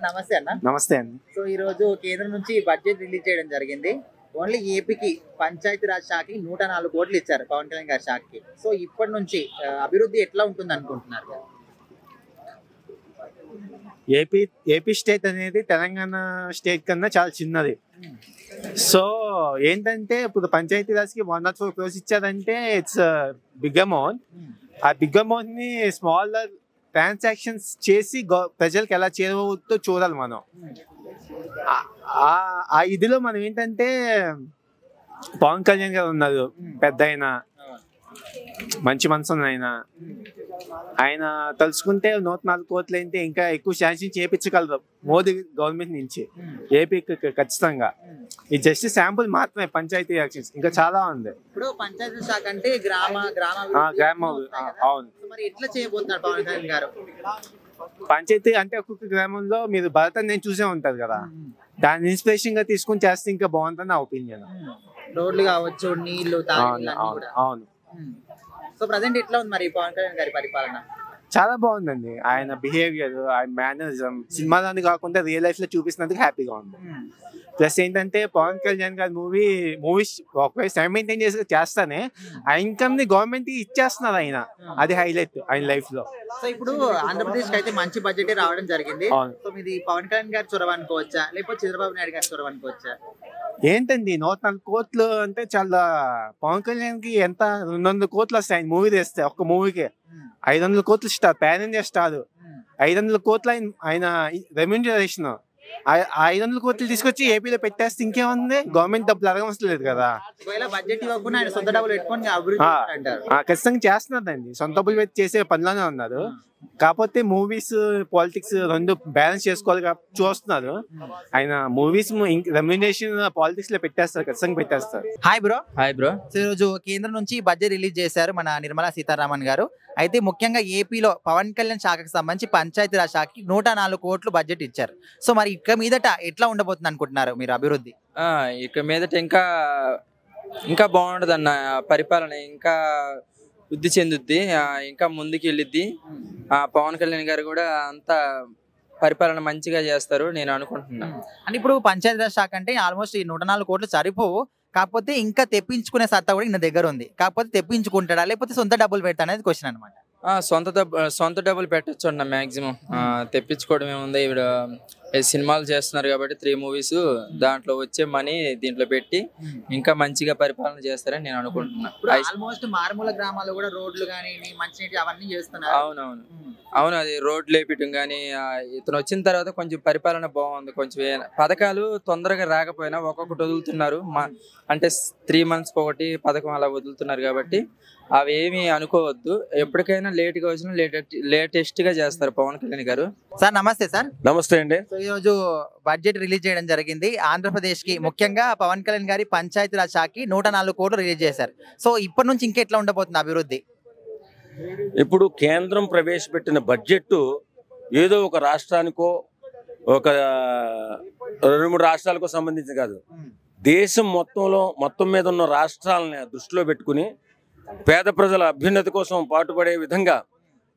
నమస్తే అన్న. నమస్తే అండి. సో ఈ రోజు కేంద్రం నుంచి బడ్జెట్ రిలీజ్ చేయడం జరిగింది. ఓన్లీ ఏపీకి పంచాయతీ రాజ్ శాఖకి 104 కోట్లు ఇచ్చారు పవన్ కళ్యాణ్ గారి శాఖకి. సో ఇప్పటి నుంచి అభివృద్ధి ఎట్లా ఉంటుంది అనుకుంటున్నారు? ఏపీ స్టేట్ అనేది తెలంగాణ స్టేట్ కన్నా చాలా చిన్నది. సో ఏంటంటే ఇప్పుడు పంచాయతీ రాజ్కి 104 crores ఇచ్చారంటే ఇట్స్ బిగ్ అమౌంట్. ఆ బిగ్ అమౌంట్ ని స్మాల్ ట్రాన్సాక్షన్స్ చేసి ప్రజలకు ఎలా చేరవతో చూడాలి మనం. ఆ ఇదిలో మనం ఏంటంటే పవన్ కళ్యాణ్ గారు ఉన్నారు, పెద్ద ఆయన, మంచి మనసు ఆయన తలుచుకుంటే 104 కోట్లు అయితే ఇంకా ఎక్కువ శాంక్షన్ చేయించగలరు మోదీ గవర్నమెంట్ నుంచి ఏపీకి ఖచ్చితంగా. ఇది జస్ట్ శాంపుల్ మాత్రమే పంచాయతీ యాక్షన్స్, ఇంకా చాలా ఉంది. ఇప్పుడు పంచాయతీ శాఖ అంటే గ్రామ అవును. మరి ఎట్లా చేయబోతున్నారు పవన్ కళ్యాణ్ గారు? పంచాయతీ అంటే ఒక్కొక్క గ్రామంలో మీరు భరత్ నేను చూసే ఉంటారు కదా, దాన్ని ఇన్స్పిరేషన్ గా తీసుకుని చేస్తే ఇంకా బాగుంటుంది నా ఒపీనియన్. రోడ్లు కావచ్చు, నీళ్లు, అవును. సో ప్రజెంట్ ఎట్లా ఉంది మరి పవన్ కళ్యాణ్ గారి పరిపాలన? చాలా బాగుందండి. ఆయన బిహేవియర్, ఆయన మేనరిజం సినిమాలోని కాకుండా రియల్ లైఫ్ లో చూపిస్తున్నందుకు హ్యాపీగా ఉంది. ప్లస్ ఏంటంటే పవన్ కళ్యాణ్ గారి మూవీస్ ఒకవేళ మెయింటైన్ చేస్తానే ఆ ఇన్కమ్ ని గవర్నమెంట్ ఇచ్చేస్తున్నారు ఆయన. అది హైలైట్ ఆయన లైఫ్ లో. సో ఇప్పుడు ఆంధ్రప్రదేశ్ కి అయితే మంచి బడ్జెట్ రావడం జరిగింది. సో ఇది పవన్ కళ్యాణ్ గారి చొరవ అనుకోవచ్చా, లేకపోతే చంద్రబాబు నాయుడు గారి చొరవ అనుకోవచ్చా? ఏంటండి 104 కోట్లు అంటే చాలా. పవన్ కళ్యాణ్ కి ఎంత 200 కోట్లు వస్తాయి ఆయన మూవీ తెస్తే. ఒక్క మూవీకి 500 కోట్లు స్టార్, పాన్ ఇండియా స్టార్. 500 కోట్లు ఆయన రెమ్యూనరేషన్. 500 కోట్లు తీసుకొచ్చి ఏపీలో పెట్టేస్తే ఇంకేముంది, గవర్నమెంట్ డబ్బులు అడగవసలేదు కదా. బడ్జెట్ ఇవ్వకుండా ఆయన సొంత డబ్బులు పెట్టుకొని అభివృద్ధి ఖచ్చితంగా చేస్తున్నారండి. సొంత డబ్బులు పెట్టి చేసే పనిలోనే ఉన్నారు. కాకపోతే మూవీస్ పాలిటిక్స్ రెండు బ్యాలెన్స్ చేసుకోవాలి చూస్తున్నారు. ఆయన మూవీస్ రెమ్యునరేషన్ పాలిటిక్స్ లో పెట్టేస్తారు, ఖచ్చితంగా పెట్టేస్తారు. Hi bro. సో ఈరోజు కేంద్రం నుంచి బడ్జెట్ రిలీజ్ చేశారు మన నిర్మలా సీతారామన్ గారు. అయితే ముఖ్యంగా ఏపీలో పవన్ కళ్యాణ్ శాఖకు సంబంధించి పంచాయతీ రాజ్ శాఖకి 104 కోట్లు బడ్జెట్ ఇచ్చారు. సో మరి ఇక మీదట ఎట్లా ఉండబోతుంది అనుకుంటున్నారు మీరు అభివృద్ధి? ఇక మీదట ఇంకా బాగుంటది అన్న పరిపాలన, ఇంకా వృద్ధి చెందుద్ది, ఇంకా ముందుకు వెళ్ళిద్ది. పవన్ కళ్యాణ్ గారు కూడా అంతా పరిపాలన మంచిగా చేస్తారు నేను అనుకుంటున్నాను. అంటే ఇప్పుడు పంచాయతీ రాజ్ శాఖ అంటే ఆల్మోస్ట్ ఈ 104 కోట్లు సరిపోవు, కాకపోతే ఇంకా తెప్పించుకునే సత్తా కూడా ఈయన దగ్గర ఉంది. కాకపోతే తెప్పించుకుంటాడా లేకపోతే సొంత డబ్బులు పెడతా అనేది క్వశ్చన్ అనమాట. సొంత డబ్బులు పెట్టచ్చు అన్న. మాక్సిమం తెప్పించుకోవడం ఏముంది, ఈవిడ సినిమాలు చేస్తున్నారు కాబట్టి 3 movies, దాంట్లో వచ్చే మనీ దీంట్లో పెట్టి ఇంకా మంచిగా పరిపాలన చేస్తారని నేను అనుకుంటున్నాను. ఆల్మోస్ట్ మారుమూల గ్రామాల్లో కూడా రోడ్లు కానీ మంచినీటి అవన్నీ చేస్తున్నారు. అవును అది రోడ్లు వేయటం కానీ. ఇతను వచ్చిన తర్వాత కొంచెం పరిపాలన బాగుంది. కొంచెం పథకాలు తొందరగా రాకపోయినా ఒక్కొక్కటి వదులుతున్నారు. అంటే 3 months ఒకటి పథకం అలా వదులుతున్నారు కాబట్టి అవి ఏమి అనుకోవద్దు. ఎప్పటికైనా లేట్ గా వచ్చినా లేటెస్ట్ గా చేస్తారు పవన్ కళ్యాణ్ గారు. సార్ నమస్తే. సార్ నమస్తే అండి. సో ఈ రోజు బడ్జెట్ రిలీజ్ చేయడం జరిగింది. ఆంధ్రప్రదేశ్ కి ముఖ్యంగా పవన్ కళ్యాణ్ గారి పంచాయతీ రాజ్ శాఖకి 104 కోట్లు రిలీజ్ చేశారు. సో ఇప్పటి నుంచి ఇంకెట్లా ఉండబోతుంది అభివృద్ధి? ఇప్పుడు కేంద్రం ప్రవేశపెట్టిన బడ్జెట్ ఏదో ఒక రాష్ట్రానికో ఒక 2-3 రాష్ట్రాలకో సంబంధించి కాదు, దేశం మొత్తం మీద ఉన్న రాష్ట్రాలని దృష్టిలో పెట్టుకుని పేద ప్రజల అభ్యున్నతి కోసం పాటుపడే విధంగా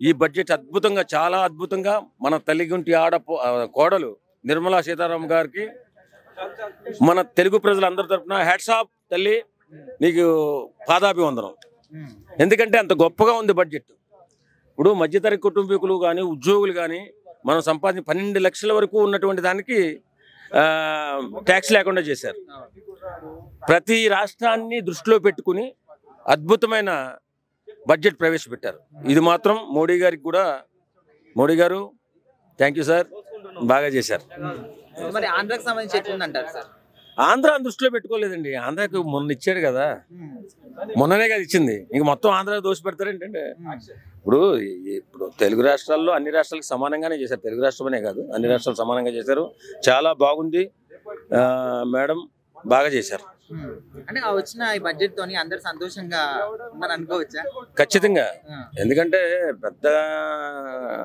ఈ బడ్జెట్ అద్భుతంగా, చాలా అద్భుతంగా మన తల్లిగుంటి కోడలు నిర్మలా సీతారామన్ గారికి మన తెలుగు ప్రజలందరి తరఫున హ్యాట్స్ ఆఫ్ తల్లి, నీకు పాదాభివందనం. ఎందుకంటే అంత గొప్పగా ఉంది బడ్జెట్. ఇప్పుడు మధ్యతరగతి కుటుంబీకులు కానీ ఉద్యోగులు కానీ మనం సంపాదించి 12 లక్షల వరకు ఉన్నటువంటి దానికి ట్యాక్స్ లేకుండా చేశారు. ప్రతి రాష్ట్రాన్ని దృష్టిలో పెట్టుకుని అద్భుతమైన బడ్జెట్ ప్రవేశపెట్టారు. ఇది మాత్రం మోడీ గారు థ్యాంక్ యూ సార్, బాగా చేశారు. మరి ఆంధ్రాకి సంబంధించి ఎట్లుందంటారు సార్? ఆంధ్ర దృష్టిలో పెట్టుకోలేదండి. ఆంధ్రాకి మొన్న ఇచ్చాడు కదా, మొన్ననే కదా ఇచ్చింది. ఇంక మొత్తం ఆంధ్ర దోషి పెడతారేంటంటే ఇప్పుడు తెలుగు రాష్ట్రాల్లో అన్ని రాష్ట్రాలకు సమానంగానే చేశారు. తెలుగు రాష్ట్రమనే కాదు, అన్ని రాష్ట్రాలు సమానంగా చేశారు. చాలా బాగుంది మేడం, బాగా చేశారు. అంటే వచ్చిన ఈ బడ్జెట్ తోని అందరు సంతోషంగా ఉన్నారు అనుకోవచ్చా? ఖచ్చితంగా. ఎందుకంటే పెద్ద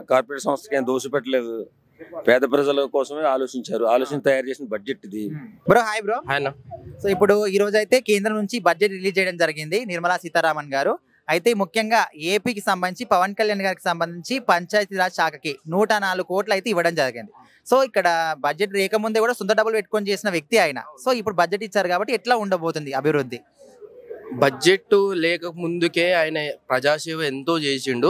కార్పొరేట్ సంస్థకి ఏం దోషి పెట్టలేదు, పేద ప్రజల కోసమే ఆలోచించి తయారు చేసిన బడ్జెట్ ఇది. Hi bro. సో ఇప్పుడు ఈ రోజు అయితే కేంద్రం నుంచి బడ్జెట్ రిలీజ్ చేయడం జరిగింది నిర్మలా సీతారామన్ గారు. అయితే ముఖ్యంగా ఏపీకి సంబంధించి పవన్ కళ్యాణ్ గారికి సంబంధించి పంచాయతీరాజ్ శాఖకి 104 కోట్లు అయితే ఇవ్వడం జరిగింది. సో ఇక్కడ బడ్జెట్ రేకముందే కూడా సొంత డబ్బులు పెట్టుకొని చేసిన వ్యక్తి ఆయన. సో ఇప్పుడు బడ్జెట్ ఇచ్చారు కాబట్టి ఎట్లా ఉండబోతుంది అభివృద్ధి? బడ్జెట్ లేక ముందుకే ఆయన ప్రజాసేవ ఎంతో చేసిండు.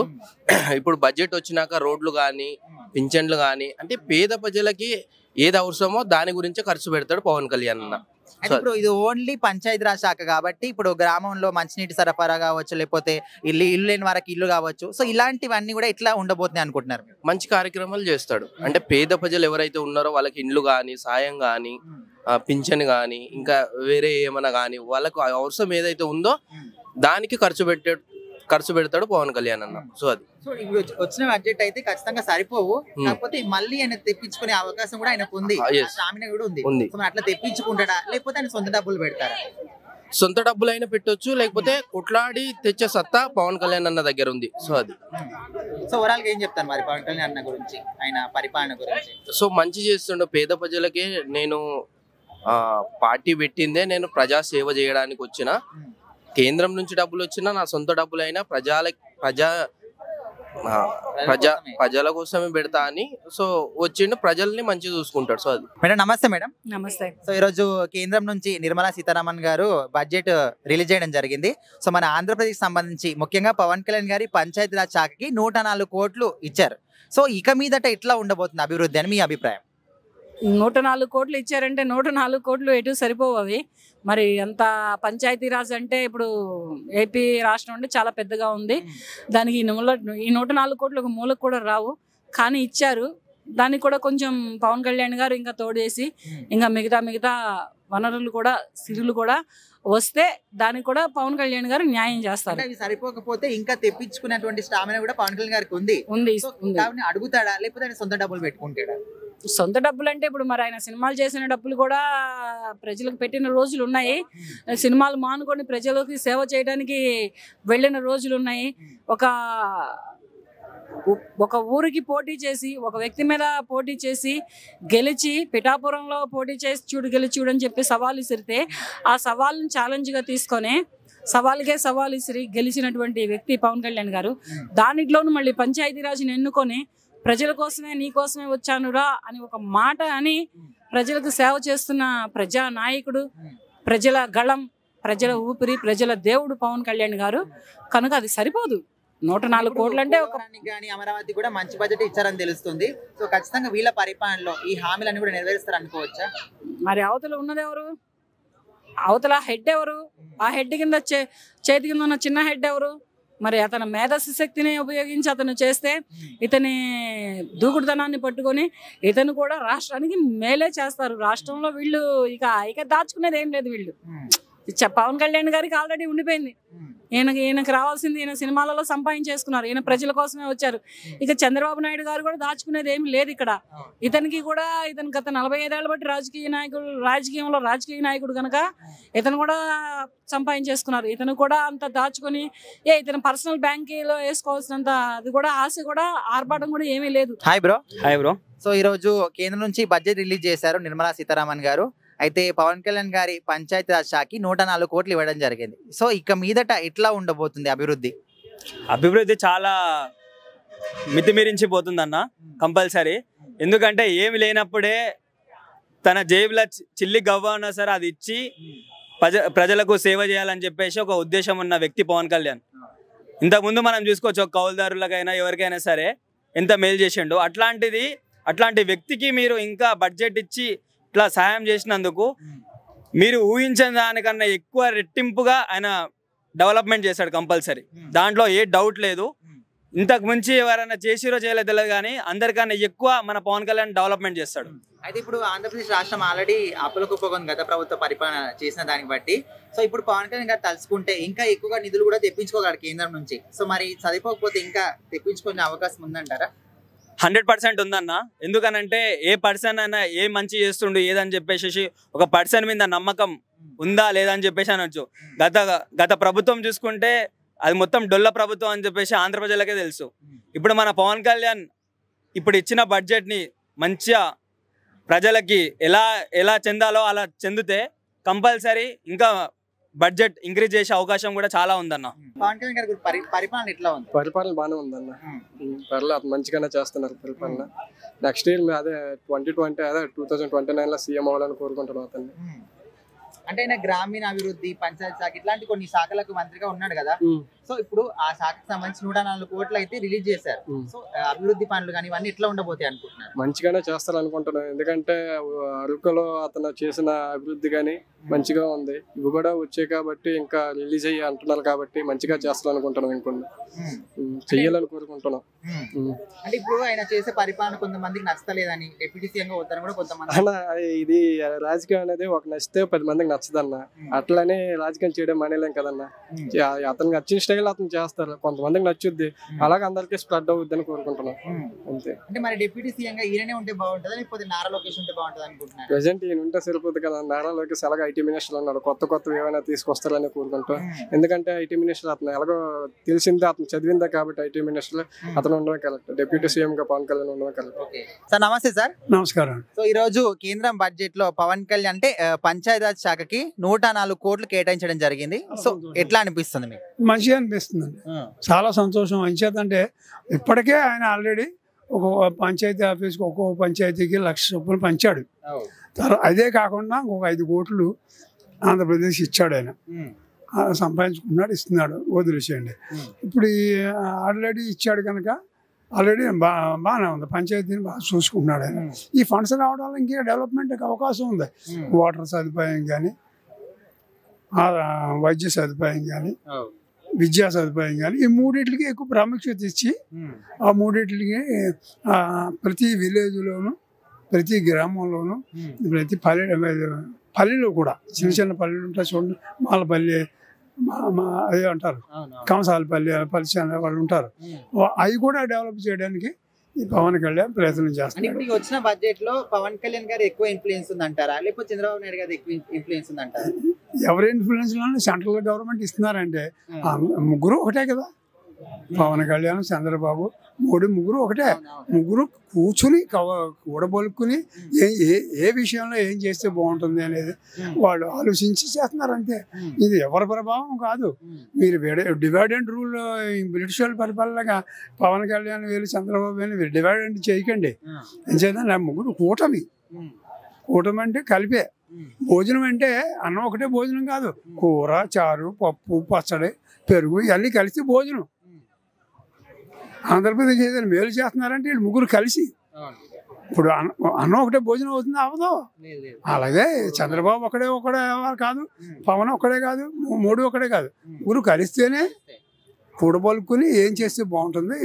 ఇప్పుడు బడ్జెట్ వచ్చినాక రోడ్లు కానీ పింఛన్లు కానీ అంటే పేద ప్రజలకి ఏది అవసరమో దాని గురించే ఖర్చు పెడతాడు పవన్ కళ్యాణ్ అన్న. అయితే ఇప్పుడు ఇది ఓన్లీ పంచాయతీరాజ్ శాఖ కాబట్టి ఇప్పుడు గ్రామంలో మంచినీటి సరఫరా కావచ్చు, లేకపోతే ఇల్లు లేని వారికి ఇల్లు కావచ్చు. సో ఇలాంటివన్నీ కూడా ఎట్లా ఉండబోతున్నాయి అనుకుంటున్నారు? మంచి కార్యక్రమాలు చేస్తాడు. అంటే పేద ప్రజలు ఎవరైతే ఉన్నారో వాళ్ళకి ఇండ్లు కానీ సాయం కానీ పింఛన్ కానీ ఇంకా వేరే ఏమైనా కానీ వాళ్ళకు అవసరం ఏదైతే ఉందో దానికి ఖర్చు పెడతాడు పవన్ కళ్యాణ్ అన్న. సో అది ఇప్పుడు వచ్చిన బడ్జెట్ అయితే ఖచ్చితంగా సరిపోవు, కాకపోతే మళ్ళీ ఆయన తెప్పించుకునే అవకాశం కూడా ఆయనకు ఉంది, స్టామినా కూడా ఉంది. సో అట్లా తెప్పించుకుంటాడా లేకపోతే ఆయన సొంత డబ్బులు పెడతారా? సొంత డబ్బులైనా పెట్టొచ్చు, లేకపోతే కొట్లాడి తెచ్చే సత్తా పవన్ కళ్యాణ్ అన్న దగ్గర ఉంది. సో అది సో ఓవరాల్ గా ఏం చెప్తాను మరి పవన్ కళ్యాణ్ అన్న గురించి, ఆయన పరిపాలన గురించి? సో మంచి చేస్తుండే పేద ప్రజలకి. నేను పార్టీ పెట్టిందే నేను ప్రజా సేవ చేయడానికి వచ్చిన. కేంద్రం నుంచి డబ్బులు వచ్చినా నా సొంత డబ్బులైనా ప్రజల కోసమే పెడతా అని. సో వచ్చిండు, ప్రజల్ని మంచిగా చూసుకుంటాడు. సో అది. మేడం నమస్తే. మేడం నమస్తే. సో ఈరోజు కేంద్రం నుంచి నిర్మలా సీతారామన్ గారు బడ్జెట్ రిలీజ్ చేయడం జరిగింది. సో మన ఆంధ్రప్రదేశ్ సంబంధించి ముఖ్యంగా పవన్ కళ్యాణ్ గారి పంచాయతీరాజ్ శాఖకి 104 కోట్లు ఇచ్చారు. సో ఇక మీదట ఎట్లా ఉండబోతుంది అభివృద్ధి అని మీ అభిప్రాయం? 104 కోట్లు ఇచ్చారంటే 104 కోట్లు ఎటు సరిపోవు అవి. మరి అంత పంచాయతీరాజ్ అంటే ఇప్పుడు ఏపీ రాష్ట్రం అంటే చాలా పెద్దగా ఉంది. దానికి ఈ 104 కోట్లు ఒక మూలకు కూడా రావు, కానీ ఇచ్చారు. దానికి కూడా కొంచెం పవన్ కళ్యాణ్ గారు ఇంకా తోడేసి ఇంకా మిగతా వనరులు కూడా సిరులు కూడా వస్తే దానికి కూడా పవన్ కళ్యాణ్ గారు న్యాయం చేస్తారు. అవి సరిపోకపోతే ఇంకా తెప్పించుకునేటువంటి స్టామినా కూడా పవన్ కళ్యాణ్ గారికి ఉంది. అడుగుతాడా లేకపోతే ఆయన సొంత డబ్బులు పెట్టుకుంటాడా? సొంత డబ్బులు అంటే ఇప్పుడు మరి ఆయన సినిమాలు చేసిన డబ్బులు కూడా ప్రజలకు పెట్టిన రోజులు ఉన్నాయి. సినిమాలు మానుకొని ప్రజలకి సేవ చేయడానికి వెళ్ళిన రోజులు ఉన్నాయి. ఒక ఊరికి పోటీ చేసి ఒక వ్యక్తి మీద పోటీ చేసి గెలిచి పిఠాపురంలో పోటీ చేసి గెలిచి చూడని చెప్పి సవాల్ విసిరితే ఆ సవాల్ని ఛాలెంజ్గా తీసుకొని సవాల్కే సవాల్ విసిరి గెలిచినటువంటి వ్యక్తి పవన్ కళ్యాణ్ గారు. దానిలోనూ మళ్ళీ పంచాయతీరాజ్ని ఎన్నుకొని ప్రజల కోసమే నీ కోసమే వచ్చానురా అని ఒక మాట అని ప్రజలకు సేవ చేస్తున్న ప్రజా నాయకుడు, ప్రజల గళం, ప్రజల ఊపిరి, ప్రజల దేవుడు పవన్ కళ్యాణ్ గారు. కనుక అది సరిపోదు. 104 కోట్లు అంటే అమరావతి కూడా మంచి బడ్జెట్ ఇచ్చారని తెలుస్తుంది. సో ఖచ్చితంగా వీళ్ళ పరిపాలనలో ఈ హామీలన్నీ కూడా నెరవేరుస్తారు అనుకోవచ్చా? మరి అవతల ఉన్నది ఎవరు? అవతల హెడ్ ఎవరు? ఆ హెడ్ కింద చేతి కింద ఉన్న చిన్న హెడ్ ఎవరు? మరి అతని మేధస్సు శక్తిని ఉపయోగించి అతను చేస్తే ఇతని దూకుడుతనాన్ని పట్టుకొని ఇతను కూడా రాష్ట్రానికి మేలే చేస్తారు. రాష్ట్రంలో వీళ్ళు ఇక దాచుకునేది ఏం లేదు. వీళ్ళు పవన్ కళ్యాణ్ గారికి ఆల్రెడీ ఉండిపోయింది. ఈయనకి రావాల్సింది ఈయన సినిమాలలో సంపాదించేసుకున్నారు. ఈయన ప్రజల కోసమే వచ్చారు. ఇక చంద్రబాబు నాయుడు గారు కూడా దాచుకునేది ఏమి లేదు ఇక్కడ. ఇతను గత 45 ఏళ్ళ బట్టి రాజకీయంలో రాజకీయ నాయకుడు కనుక ఇతను కూడా సంపాదించేసుకున్నారు. ఇతను కూడా అంత దాచుకొని ఇతను పర్సనల్ బ్యాంకీలో వేసుకోవాల్సినంత అది కూడా ఆశ కూడా ఆర్భాటం కూడా ఏమీ లేదు. Hi bro. సో ఈరోజు కేంద్రం నుంచి బడ్జెట్ రిలీజ్ చేశారు నిర్మలా సీతారామన్ గారు. అయితే పవన్ కళ్యాణ్ గారి పంచాయతీరాజ్ శాఖకి 104 కోట్లు ఇవ్వడం జరిగింది. సో ఇక మీదట ఎట్లా ఉండబోతుంది అభివృద్ధి? అభివృద్ధి చాలా మితిమీరించిపోతుందన్న కంపల్సరీ. ఎందుకంటే ఏమి లేనప్పుడే తన జేబులో చిల్లి గవ్వ ఉన్నా సరే అది ఇచ్చి ప్రజలకు సేవ చేయాలని చెప్పేసి ఒక ఉద్దేశం ఉన్న వ్యక్తి పవన్ కళ్యాణ్. ఇంతకుముందు మనం చూసుకోవచ్చు, ఒక కౌలుదారులకైనా ఎవరికైనా సరే ఎంత మేలు చేసిండు. అట్లాంటి వ్యక్తికి మీరు ఇంకా బడ్జెట్ ఇచ్చి ఇట్లా సహాయం చేసినందుకు మీరు ఊహించిన దానికన్నా ఎక్కువ రెట్టింపుగా ఆయన డెవలప్మెంట్ చేశాడు కంపల్సరీ. దాంట్లో ఏ డౌట్ లేదు. ఇంతకు మించి ఎవరైనా చేసిరో చేయలేదు తెలియదు, కానీ అందరికన్నా ఎక్కువ మన పవన్ కళ్యాణ్ డెవలప్మెంట్ చేస్తాడు. అయితే ఇప్పుడు ఆంధ్రప్రదేశ్ రాష్ట్రం ఆల్రెడీ అప్పులకుపోతుంది గత ప్రభుత్వ పరిపాలన చేసిన దాన్ని బట్టి. సో ఇప్పుడు పవన్ కళ్యాణ్ గారు తలుచుకుంటే ఇంకా ఎక్కువగా నిధులు కూడా తెప్పించుకోగలరు కేంద్రం నుంచి. సో మరి చదివిపోకపోతే ఇంకా తెప్పించుకునే అవకాశం ఉందంటారా? 100% ఉందన్న. ఎందుకనంటే ఏ పర్సన్ అయినా ఏ మంచి చేస్తుండు ఏదని చెప్పేసి ఒక పర్సన్ మీద నమ్మకం ఉందా లేదా అని చెప్పేసి అనొచ్చు. గత ప్రభుత్వం చూసుకుంటే అది మొత్తం డొల్ల ప్రభుత్వం అని చెప్పేసి ఆంధ్ర ప్రజలకే తెలుసు. ఇప్పుడు మన పవన్ కళ్యాణ్ ఇప్పుడు ఇచ్చిన బడ్జెట్ని మంచిగా ప్రజలకి ఎలా చెందాలో అలా చెందితే కంపల్సరీ ఇంకా బడ్జెట్ ఇంక్రీజ్ చేసే అవకాశం కూడా చాలా ఉందన్న. పవన్ కళ్యాణ్ గారి పరిపాలన ఎట్లా ఉంది? పరిపాలన బాగానే ఉందన్న. పర్లేదు, మంచిగానే చేస్తున్నారు పరిపాలన. నెక్స్ట్ ఇయర్ అదే 2020 అదే 2029 సీఎం అవ్వాలని కోరుకుంటున్నాం అతన్ని. అంటే ఆయన గ్రామీణ అభివృద్ధి, పంచాయతీ శాఖ ఇట్లాంటి కొన్ని శాఖలకు మంత్రిగా ఉన్నాడు కదా. సో ఇప్పుడు ఆ శాఖకు సంబంధించి 104 కోట్లు అయితే రిలీజ్ చేశారు. సో అభివృద్ధి పనులు కానీ ఇవన్నీ ఎట్లా ఉండబోతాయి అనుకుంటున్నారు? మంచిగానే చేస్తారు అనుకుంటున్నాను. ఎందుకంటే అరకులో అతను చేసిన అభివృద్ధి కానీ మంచిగా ఉంది. ఇవి కూడా వచ్చాయి కాబట్టి ఇంకా రిలీజ్ అయ్యి అంటున్నారు కాబట్టి మంచిగా చేస్తారు అనుకుంటున్నాం. ఇంకొన్ని చెయ్యాలని కోరుకుంటున్నాం. అంటే ఇప్పుడు ఆయన చేసే పరిపాలన కొంతమందికి నచ్చలేదని, డిప్యూటీ సీఎం గా వద్దని కూడా కొంతమంది. అన్న, ఇది రాజకీయం అనేది ఒక నచ్చితే 10 మందికి నచ్చదన్న. అట్లానే రాజకీయం చేయడం మానేలేం కదన్న. అతనికి నచ్చిన స్టైల్ అతను చేస్తారు, కొంతమందికి నచ్చుద్ది. అలాగే అందరికీ స్ప్రెడ్ అవుద్ది అని కోరుకుంటున్నాం అంతే. అంటే మరి డిప్యూటీ సీఎం గా ఈయనే ఉంటే బాగుంటుందా లేకపోతే నారా లోకేష్ ఉంటే బాగుంటుంది అనుకుంటున్నారు? ప్రెసెంట్ ఈయన ఉంటే సరిపోతుంది కదా. నారా లోకేష్ అలాగే ఐటీ మినిస్టర్ అన్నాడు, కొత్త ఏమైనా తీసుకొస్తారని కోరుకుంటాం. ఎందుకంటే ఐటీ మినిస్టర్ అతను ఎలాగో తెలిసిందే, అతను చదివిందే కాబట్టి ఐటీ మినిస్టర్ అతను ఉండడం కరెక్ట్. డిప్యూటీ సీఎం గా పవన్ కళ్యాణ్ ఉండడం కరెక్ట్. సార్ నమస్తే సార్. నమస్కారం. సో ఈ రోజు కేంద్రం బడ్జెట్ లో పవన్ కళ్యాణ్ అంటే పంచాయతీరాజ్ శాఖకి 104 కోట్లు కేటాయించడం జరిగింది. సో ఎట్లా అనిపిస్తుంది మీకు? మంచిగా అనిపిస్తుందండి, చాలా సంతోషం. ఎంచేతంటే ఇప్పటికే ఆయన ఆల్రెడీ ఒక పంచాయతీ ఆఫీస్కి ఒక్కో పంచాయతీకి 1,00,000 చొప్పున పంచాడు. అదే కాకుండా ఒక 5 కోట్లు ఆంధ్రప్రదేశ్ ఇచ్చాడు. ఆయన సంపాదించుకున్నాడు, ఇస్తున్నాడు, వదిలేసేయండి. ఇప్పుడు ఆల్రెడీ ఇచ్చాడు కనుక ఆల్రెడీ బాగానే ఉంది. పంచాయతీని బాగా చూసుకుంటున్నాడు ఆయన. ఈ ఫండ్స్ రావడం వల్ల ఇంకా డెవలప్మెంట్కి అవకాశం ఉంది. వాటర్ సదుపాయం కానీ, వైద్య సదుపాయం కానీ, విద్యా సదుపాయం కానీ, ఈ మూడింటికి ఎక్కువ ప్రాముఖ్యత ఇచ్చి ఆ మూడింటికి ప్రతి విలేజ్లోను, ప్రతి గ్రామంలోను, ప్రతి పల్లెలో కూడా చిన్న పల్లెలు ఉంటాయి చూడండి. మాలపల్లి అదే అంటారు, కంసాలపల్లి, పల్లి వాళ్ళు ఉంటారు. అవి కూడా డెవలప్ చేయడానికి ఈ పవన్ కళ్యాణ్ ప్రయత్నం చేస్తారు. ఇప్పుడు వచ్చిన బడ్జెట్ లో పవన్ కళ్యాణ్ గారు ఎక్కువ ఇన్ఫ్లుయెన్స్ ఉందంటారా లేకపోతే చంద్రబాబు నాయుడు గారు ఎక్కువ ఇన్ఫ్లుయెన్స్ ఉందంటారా? ఎవరి ఇన్ఫ్లుయెన్స్ లో సెంట్రల్ గవర్నమెంట్ ఇస్తున్నారంటే ముగ్గురు ఒకటే కదా. పవన్ కళ్యాణ్, చంద్రబాబు, మోడీ ముగ్గురు ఒకటే. ముగ్గురు కూర్చుని కూడబొలుక్కుని ఏ విషయంలో ఏం చేస్తే బాగుంటుంది అనేది వాళ్ళు ఆలోచించి చేస్తున్నారు అంతే. ఇది ఎవరి ప్రభావం కాదు. మీరు డివైడెంట్ రూల్ బ్రిటిష్ వాళ్ళ పరిపాలనగా పవన్ కళ్యాణ్ వేలు, చంద్రబాబు వేలు మీరు డివైడెంట్ చేయకండి. ఎంచేత ముగ్గురు కూటమి అంటే కలిపే. భోజనం అంటే అన్నం ఒకటే భోజనం కాదు, కూర, చారు, పప్పు, పచ్చడి, పెరుగు ఇవన్నీ కలిసి భోజనం. ఆంధ్రప్రదేశ్ ఏదైనా మేలు చేస్తున్నారంటే వీళ్ళు ముగ్గురు కలిసి. ఇప్పుడు అన్నం ఒకటే భోజనం అవుతుంది అవదో. అలాగే చంద్రబాబు ఒకడే కాదు, పవన్ ఒకడే కాదు, మోడీ ఒకడే కాదు, ముగ్గురు కలిస్తేనే కూడబలుకుని ఏం చేస్తే బాగుంటుంది,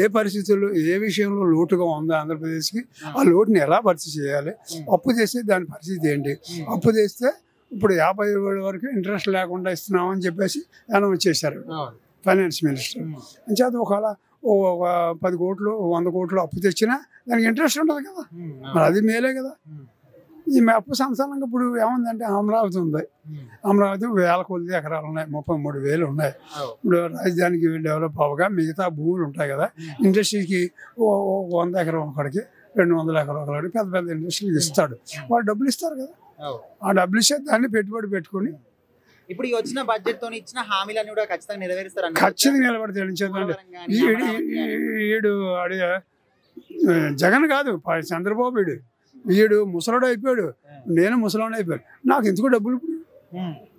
ఏ పరిస్థితుల్లో ఏ విషయంలో లోటుగా ఉందో ఆంధ్రప్రదేశ్కి, ఆ లోటుని ఎలా భర్తీ చేయాలి, అప్పు చేస్తే దాని పరిస్థితి ఏంటి, అప్పు చేస్తే ఇప్పుడు 50,000 వరకు ఇంట్రెస్ట్ లేకుండా ఇస్తున్నామని చెప్పేసి అనౌన్స్ చేశారు ఫైనాన్స్ మినిస్టర్. అంచేత ఒకవేళ 10 కోట్లు 100 కోట్లు అప్పు తెచ్చినా దానికి ఇంట్రెస్ట్ ఉంటుంది కదా, మరి అది మేలే కదా. ఈ అప్పు సంస్థానంగా ఇప్పుడు ఏముందంటే అమరావతి ఉంది. అమరావతి 1000 కొద్ది ఎకరాలు ఉన్నాయి, 33,000 ఉన్నాయి. ఇప్పుడు రాజధానికి డెవలప్ అవ్వగా మిగతా భూములు ఉంటాయి కదా, ఇండస్ట్రీకి 100 ఎకరం ఒకడికి, 200 ఎకరం ఒకడికి పెద్ద ఇండస్ట్రీకి ఇస్తాడు. వాళ్ళు డబ్బులు ఇస్తారు కదా, ఆ డబ్బులు ఇస్తే దాన్ని పెట్టుబడి పెట్టుకుని ఇప్పుడు వచ్చిన బడ్జెట్ తో ఇచ్చిన హామీలన్నీ కూడా ఖచ్చితంగా నెరవేరుస్తారు. ఖచ్చితంగా నిలబడతాడు. ఈడు జగన్ కాదు, చంద్రబాబు వీడు ముసలోడు అయిపోయాడు, నేను ముసలోడు అయిపోయాడు. నాకు ఎందుకు డబ్బులు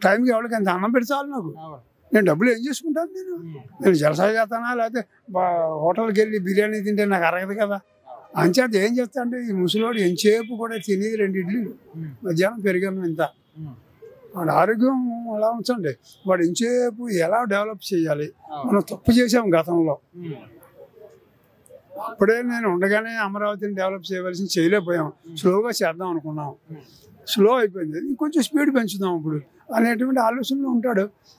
టైంకి ఎవరికి ఎంత అన్నం పెడతాను, నాకు నేను డబ్బులు ఏం చేసుకుంటాను? నేను జలసా చేస్తానా లేకపోతే హోటల్కి వెళ్ళి బిర్యానీ తింటే నాకు అరగదు కదా. అంచేత ఏం చేస్తా అంటే ఈ ముసలోడు ఎంతసేపు కూడా తినేది 2 ఇడ్లీలు, మధ్యాహ్నం పెరిగాను ఇంత. వాడి ఆరోగ్యం అలా ఉంచండి, వాడు ఎంతసేపు ఎలా డెవలప్ చేయాలి. మనం తప్పు చేసాం గతంలో. అప్పుడే నేను ఉండగానే అమరావతిని డెవలప్ చేయలేకపోయాం, స్లోగా చేద్దాం అనుకున్నాం, స్లో అయిపోయింది. ఇంకొంచెం స్పీడ్ పెంచుదాం ఇప్పుడు అనేటువంటి ఆలోచనలో ఉంటాడు.